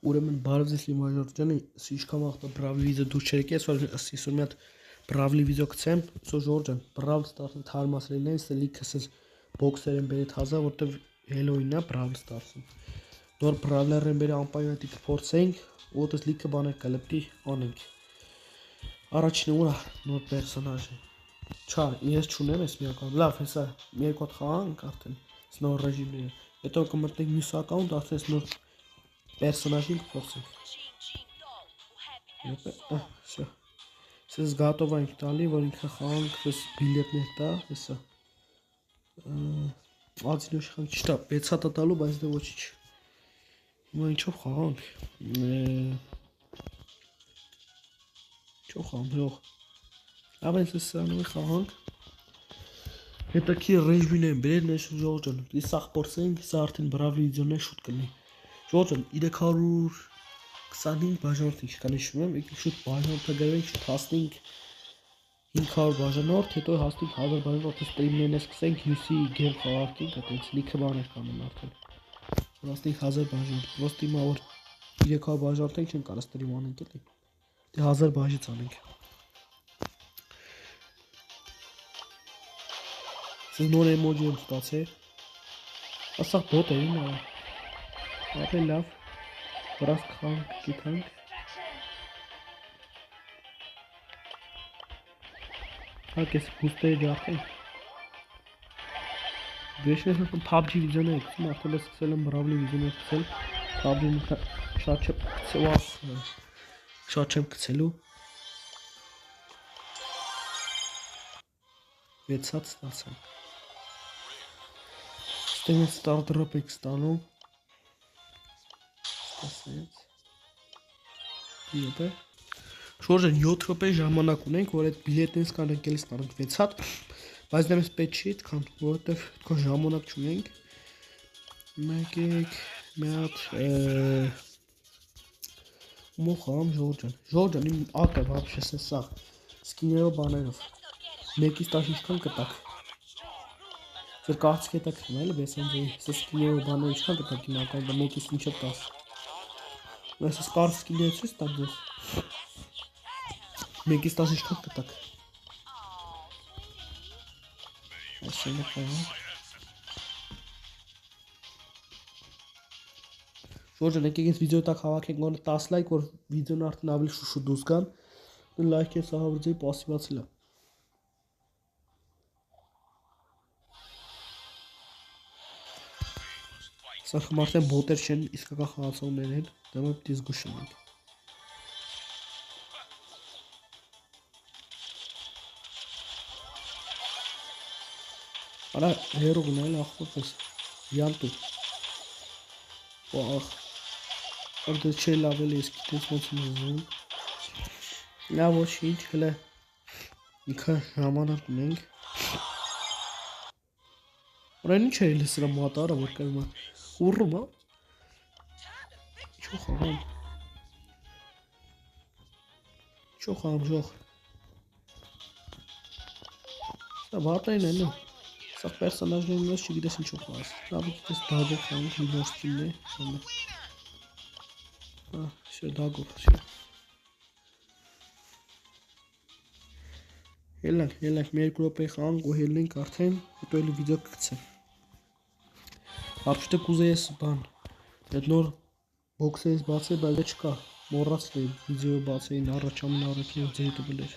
Ուրեմն բարև ձեզ լի մաժորջանի սիշկամ աղտը բրավլի վիզը դուր չերեք ես այսօր մի հատ բրավլի վիդեո կցեմ սո ժորջան բրավլ ստարսը թարմասրին են ստելի քսես բոքսեր են բերի թազա որտև հելոինա բրավլ ստարսում նոր բրավլեր են բերի ամպայնատի կփորձենք ուտես լիքը բաներ կլպտի անենք առաջինը ուրա նոր պերսոնաժ է չա ես չունեմ ես միական լավ հեսա մի երկու հատ խաղանք արդեն նոր ռեժիմի է հետո կմտնենք մյուս ակաունտ արդեն նոր персонажи փոխենք։ Всё։ Սես готово ենք տալի, որ ինքը խաղանք, ես բիլետներ տա, հեսա։ Ածին ուշքան չտա, 6 հատ տալու, բայց դե ոչինչ։ Հիմա ինչով խաղանք։ Ինչով խաղանք։ Լավ ենք սրանով խաղանք։ Հետաքրքիր ռեժիմին են բերել նշ ժողովրդան։ Իսկ սա փորձենք, սա արդեն բրավ վիդեոներ շուտ կլինի։ Ժողովրդան 325 բաժանորդ ինչ կան հիշում եմ, եկեք շուտ բաժանորդը գրենք, շուտ հասնենք 500 բաժանորդ, հետո հասնենք 1000 բաժանորդը ստրիմներն սկսենք, հյուսի գեմ խաղարկենք, այդպես լիքը բաներ կանեն արդեն։ Հասնենք 1000 բաժանորդ, պրոստի մա որ 300 բաժանորդ ենք չեմ կարող ստրիմ անենք էլի։ Դե 1000 բաժից անենք։ Սա նոր էմոջի եմ ստացել։ Ասա բոտ է ինա։ Ապել լավ, վրաս կխանք, կիթանք հակ ես բուստերի ջարդենք Բեշնես նսում PUBG վիզոներ կցում, արդել ես կցել եմ բրավլի վիզոներ կցել PUBG-ն շատ չեմ կցելու 6 հատ ստացան Ստեն ես ստարդրոպ եք ստանում Շորժեն 7 րոպե ժամանակ ունենք, որ այդ բիլետներից կանենք էլ ստանանք 6 հատ, բայց դեմս պետք չի այդքան, որովհետև այդքան ժամանակ չունենք։ Մեկեք մի հատ մոխամ Ժորջան իմ ակը вообще սա սկիներով բաներով։ Մեկից 10 ինչքան կտակ։ Ձեր կարծիք հետաքրքրում է, էլի բեսանձի սա սկիներով բաներ ինչքան կտակ իմ ակը, մեկից մինչև 10։ Ես սպարս սկիները ցույց տամ ձեզ։ Մեկից 10 ինչքան կտակ։ Ասել եմ խաղանք։ Ժորջան եկեք այս վիդեո տակ հավաքենք գոնե 10 լայք, որ վիդեոն արդեն ավելի շուտ դուրս գան։ Լայք ես ահավորձեի պասիվացել է։ Սա խմարտեն բոտեր չեն, իսկական խաղացողներ են, դա մոտ դիզ գուշում ենք։ Արա հերո գնալ ախտոպես յանտու Ահ Որդը չէ լավ էլի ես գիտես ոնց եմ ուզում Լավ ոչինչ հլը ինքը ժամանակ ունենք Որեն ինչ է էլի սրա մոտարը որ կայում է ուռում է Չո խաղամ ժող Սա վատային էլի Սա պերսոնաժներն ես չգիտես ինչով խաղաս Լավ գիտես դագով խաղանք մի նոր սկինն է Շո դագով շո Ելանք մի երկու րոպե խաղանք ու հելնենք արդեն հետո էլի վիդեո կգցեմ Ապշտը կուզեի ես բան Այդ նոր բոքսերից բացել բայց դա չկա մոռացել էի վիդեո բացեին առաջ ամեն առաջին ձեր հետո բլեր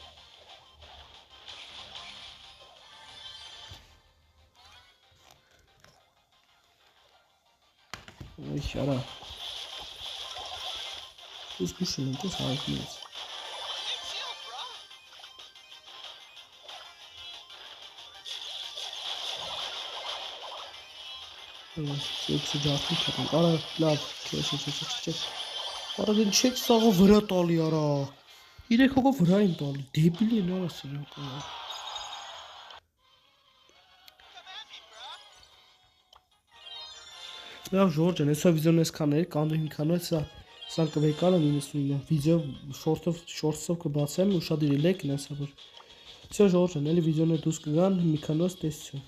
Ay şara. Ուսկուշն ենք ես հայտնից Սեքսի ջարդի կատան Արա լավ չէ Արա դեն չեք սաղը վրա տալի արա 3 հոգով վրա են տալի դեպիլի են արա սրանք Լավ Ժորջան, հեսա վիդեոն եսքան էր, կանդու հիմքանոյ սան կվեկալը 99 վիդեո շորտսով կբացեմ ու շատ իրիլեք նեսա որ Սյո Ժորջան, էլի վիդեոներ դուս կգան, հիմքանոյ տեսություն